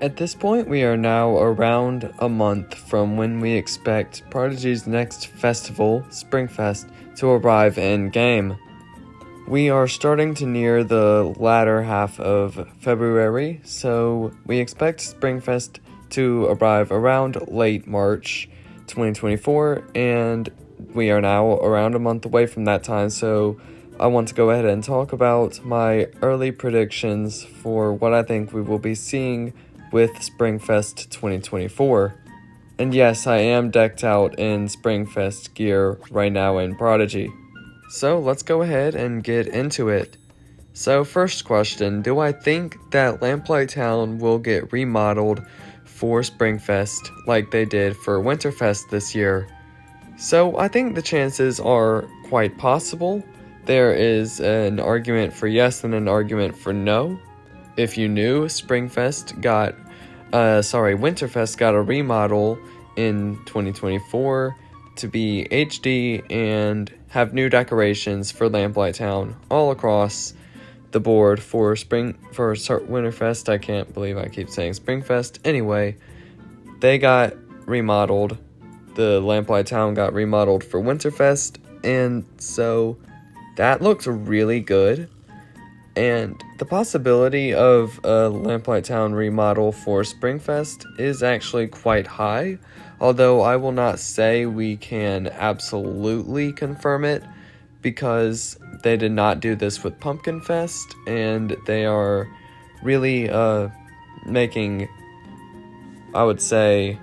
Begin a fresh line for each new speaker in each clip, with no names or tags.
At this point, we are now around a month from when we expect Prodigy's next festival, Springfest, to arrive in-game. We are starting to near the latter half of February, so we expect Springfest to arrive around late March 2024, and we are now around a month away from that time, so I want to go ahead and talk about my early predictions for what I think we will be seeing with Springfest 2024. And yes, I am decked out in Springfest gear right now in Prodigy. So let's go ahead and get into it. So first question, do I think that Lamplight Town will get remodeled for Springfest like they did for Winterfest this year? So I think the chances are quite possible. There is an argument for yes and an argument for no. If you knew, Winterfest got a remodel in 2024 to be HD and have new decorations for Lamplight Town all across the board for Winterfest. I can't believe I keep saying Springfest. Anyway, they got remodeled. The Lamplight Town got remodeled for Winterfest, and so that looks really good. And the possibility of a Lamplight Town remodel for Springfest is actually quite high, although I will not say we can absolutely confirm it, because they did not do this with Pumpkin Fest, and they are really making, I would say,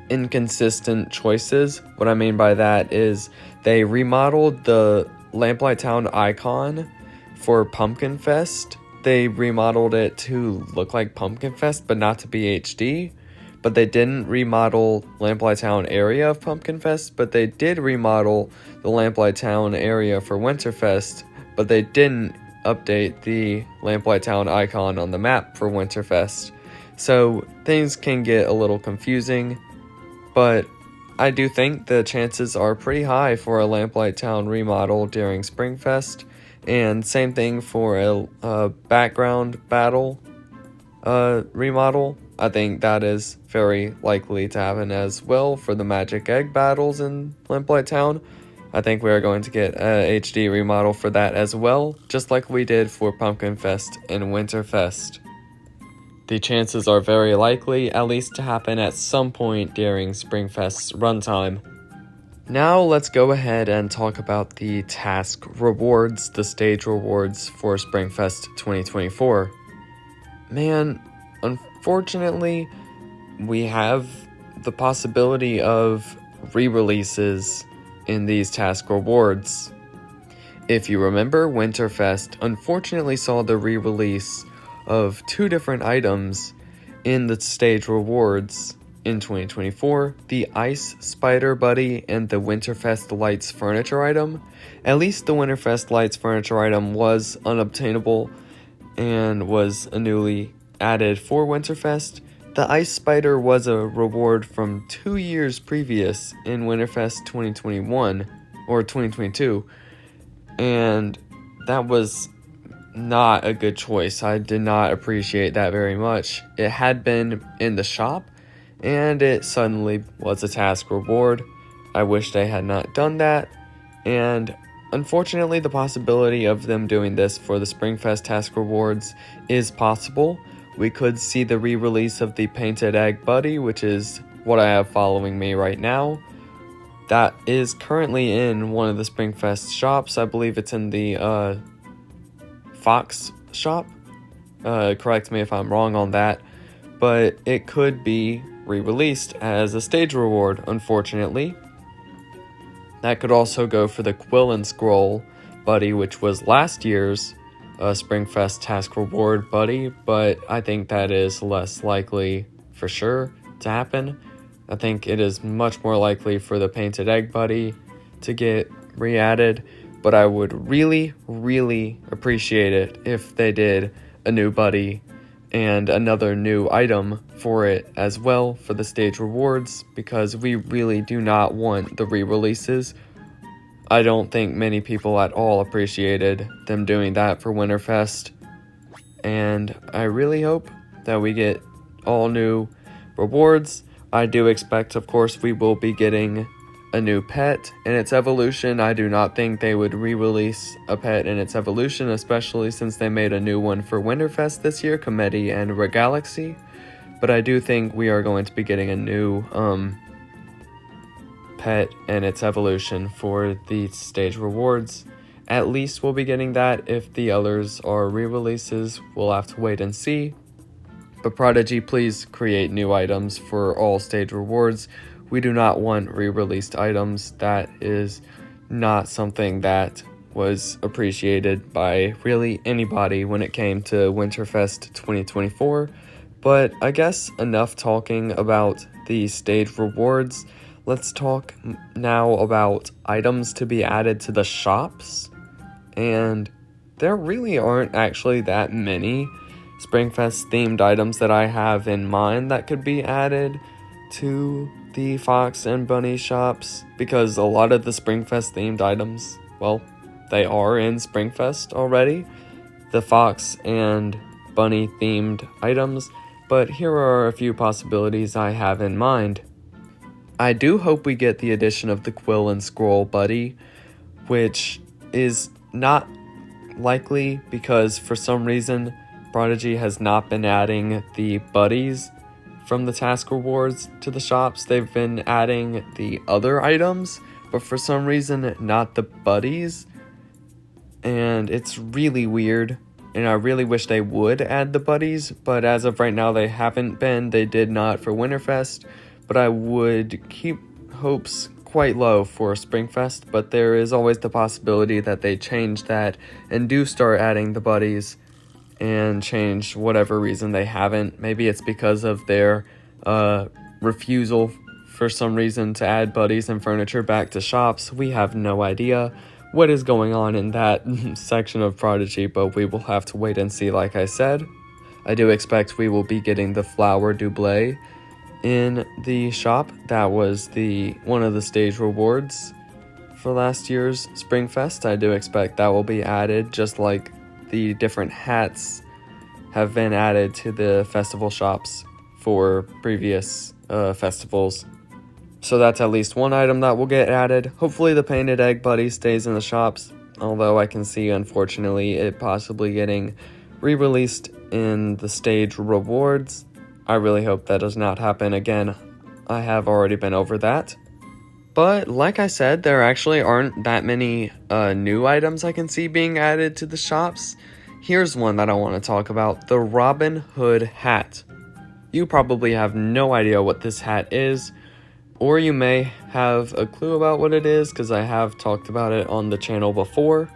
inconsistent choices. What I mean by that is they remodeled the Lamplight Town icon for Pumpkin Fest. They remodeled it to look like Pumpkin Fest, but not to be HD. But they didn't remodel Lamplight Town area of Pumpkin Fest, but they did remodel the Lamplight Town area for Winterfest, but they didn't update the Lamplight Town icon on the map for Winterfest. So things can get a little confusing, but I do think the chances are pretty high for a Lamplight Town remodel during Springfest. And same thing for a background battle remodel. I think that is very likely to happen as well for the Magic Egg battles in Lamplight Town. I think we are going to get a HD remodel for that as well, just like we did for Pumpkin Fest and Winterfest. The chances are very likely, at least to happen at some point during Springfest's runtime. Now let's go ahead and talk about the task rewards, the stage rewards for Springfest 2024. Man, unfortunately, we have the possibility of re-releases in these task rewards. If you remember, Winterfest unfortunately saw the re-release of two different items in the stage rewards in 2024, the Ice Spider Buddy and the Winterfest Lights furniture item. At least the Winterfest Lights furniture item was unobtainable and was newly added for Winterfest. The Ice Spider was a reward from 2 years previous in Winterfest 2021 or 2022, and that was not a good choice. I did not appreciate that very much. It had been in the shop, and it suddenly was a task reward. I wish they had not done that, and unfortunately the possibility of them doing this for the Springfest task rewards is possible. We could see the re-release of the Painted Egg Buddy, which is what I have following me right now. That is currently in one of the Springfest shops. I believe it's in the Fox shop. Correct me if I'm wrong on that, but it could be re-released as a stage reward, unfortunately. That could also go for the Quill and Scroll Buddy, which was last year's Springfest task reward buddy, but I think that is less likely for sure to happen. I think it is much more likely for the Painted Egg Buddy to get re-added, but I would really, really appreciate it if they did a new buddy and another new item for it as well for the stage rewards, because we really do not want the re-releases. I don't think many people at all appreciated them doing that for Winterfest, and I really hope that we get all new rewards. I do expect, of course, we will be getting a new pet in its evolution. I do not think they would re-release a pet in its evolution, especially since they made a new one for Winterfest this year, Comedy and Regalaxy. But I do think we are going to be getting a new pet and its evolution for the stage rewards. At least we'll be getting that. If the others are re-releases, we'll have to wait and see. But Prodigy, please create new items for all stage rewards. We do not want re-released items. That is not something that was appreciated by really anybody when it came to Winterfest 2024. But I guess enough talking about the stage rewards. Let's talk now about items to be added to the shops. And there really aren't actually that many Springfest themed items that I have in mind that could be added to the Fox and Bunny shops, because a lot of the Springfest themed items, well, they are in Springfest already, the Fox and Bunny themed items, but here are a few possibilities I have in mind. I do hope we get the addition of the Quill and Scroll Buddy, which is not likely because for some reason Prodigy has not been adding the buddies from the task rewards to the shops. They've been adding the other items, but for some reason not the buddies. And it's really weird. And I really wish they would add the buddies, but as of right now they haven't been. They did not for Winterfest, but I would keep hopes quite low for Springfest, but there is always the possibility that they change that and do start adding the buddies and change whatever reason they haven't. Maybe it's because of their refusal for some reason to add buddies and furniture back to shops. We have no idea what is going on in that section of Prodigy, but we will have to wait and see. Like I said, I do expect we will be getting the flower double in the shop. That was one of the stage rewards for last year's Springfest. I do expect that will be added, just like the different hats have been added to the festival shops for previous festivals. So that's at least one item that will get added. Hopefully the Painted Egg Buddy stays in the shops, although I can see, unfortunately, it possibly getting re-released in the stage rewards. I really hope that does not happen again. I have already been over that. But like I said, there actually aren't that many new items I can see being added to the shops. Here's one that I want to talk about, the Robin Hood hat. You probably have no idea what this hat is, or you may have a clue about what it is because I have talked about it on the channel before.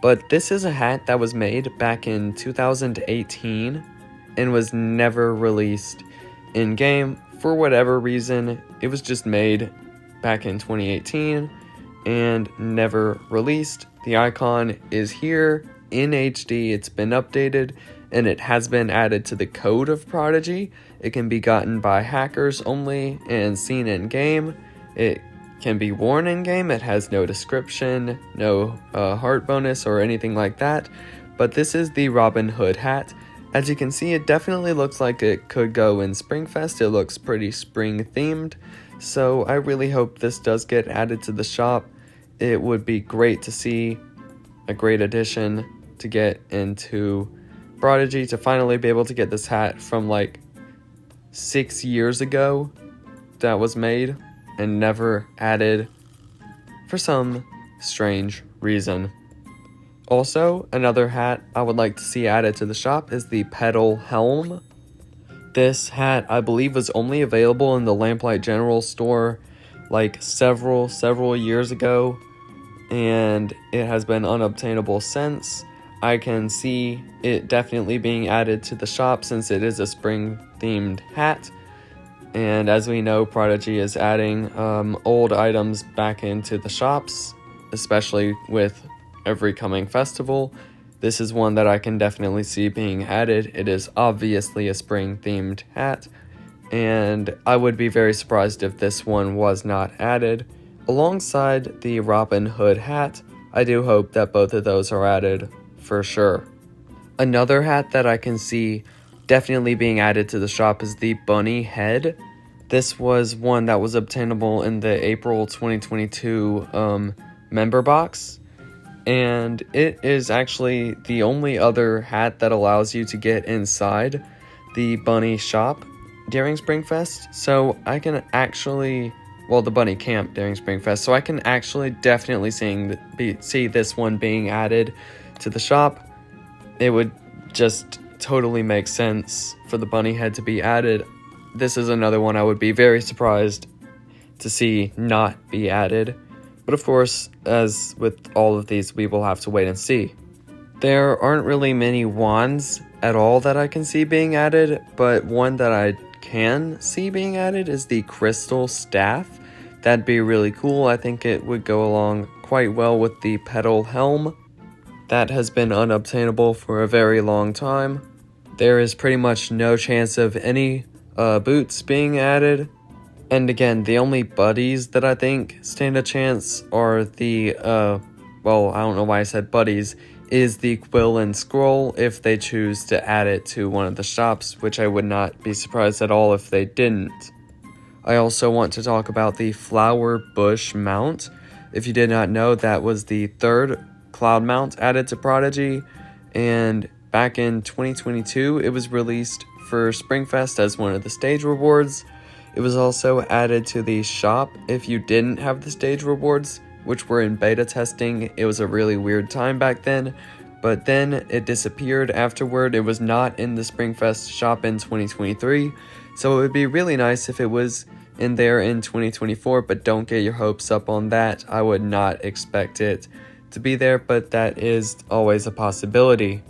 But this is a hat that was made back in 2018 and was never released in-game for whatever reason. It was just made back in 2018 and never released. The icon is here in HD. It's been updated and it has been added to the code of Prodigy. It can be gotten by hackers only and seen in game. It can be worn in game. It has no description, no heart bonus or anything like that. But this is the Robin Hood hat. As you can see, it definitely looks like it could go in Springfest. It looks pretty spring themed. So I really hope this does get added to the shop. It would be great to see, a great addition to get into Prodigy, to finally be able to get this hat from like 6 years ago that was made and never added for some strange reason. Also, another hat I would like to see added to the shop is the Petal Helm. This hat, I believe, was only available in the Lamplight General store like several years ago, and it has been unobtainable since. I can see it definitely being added to the shop since it is a spring-themed hat. And as we know, Prodigy is adding old items back into the shops, especially with every coming festival. This is one that I can definitely see being added. It is obviously a spring-themed hat, and I would be very surprised if this one was not added. Alongside the Robin Hood hat, I do hope that both of those are added for sure. Another hat that I can see definitely being added to the shop is the bunny head. This was one that was obtainable in the April 2022 member box, and it is actually the only other hat that allows you to get inside the bunny shop during Springfest. So I can actually, well, the bunny camp during Springfest, so I can actually definitely see this one being added to the shop. It would just totally make sense for the bunny head to be added. This is another one I would be very surprised to see not be added. But of course, as with all of these, we will have to wait and see. There aren't really many wands at all that I can see being added, but one that I can see being added is the crystal staff. That'd be really cool. I think it would go along quite well with the petal helm. That has been unobtainable for a very long time. There is pretty much no chance of any boots being added. And again, the only buddies that I think stand a chance are the, well, I don't know why I said buddies, is the quill and scroll if they choose to add it to one of the shops, which I would not be surprised at all if they didn't. I also want to talk about the flower bush mount. If you did not know, that was the third cloud mount added to Prodigy, and back in 2022, it was released for Springfest as one of the stage rewards. It was also added to the shop if you didn't have the stage rewards, which were in beta testing. It was a really weird time back then, but then it disappeared afterward. It was not in the Springfest shop in 2023, so it would be really nice if it was in there in 2024, but don't get your hopes up on that. I would not expect it to be there, but that is always a possibility.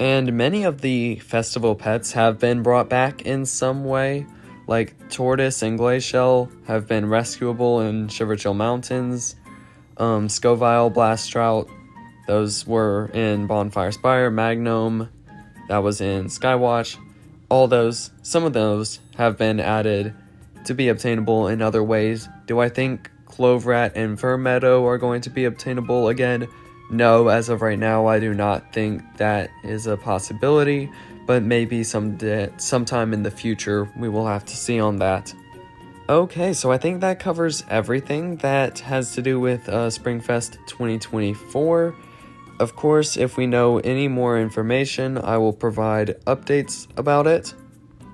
And many of the festival pets have been brought back in some way. Like Tortoise and Glacial have been rescuable in Shiverchill Mountains. Scoville, Blast Trout, those were in Bonfire Spire. Magnum, that was in Skywatch. All those, some of those have been added to be obtainable in other ways. Do I think Cloverat and Fur Meadow are going to be obtainable again? No, as of right now, I do not think that is a possibility. But maybe sometime in the future, we will have to see on that. Okay, so I think that covers everything that has to do with Springfest 2024. Of course, if we know any more information, I will provide updates about it.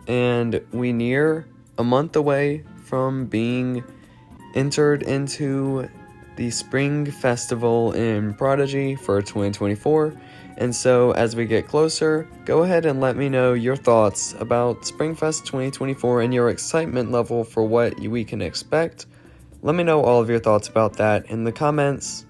And we near a month away from being entered into the Spring Festival in Prodigy for 2024. And so as we get closer, go ahead and let me know your thoughts about Springfest 2024 and your excitement level for what we can expect. Let me know all of your thoughts about that in the comments.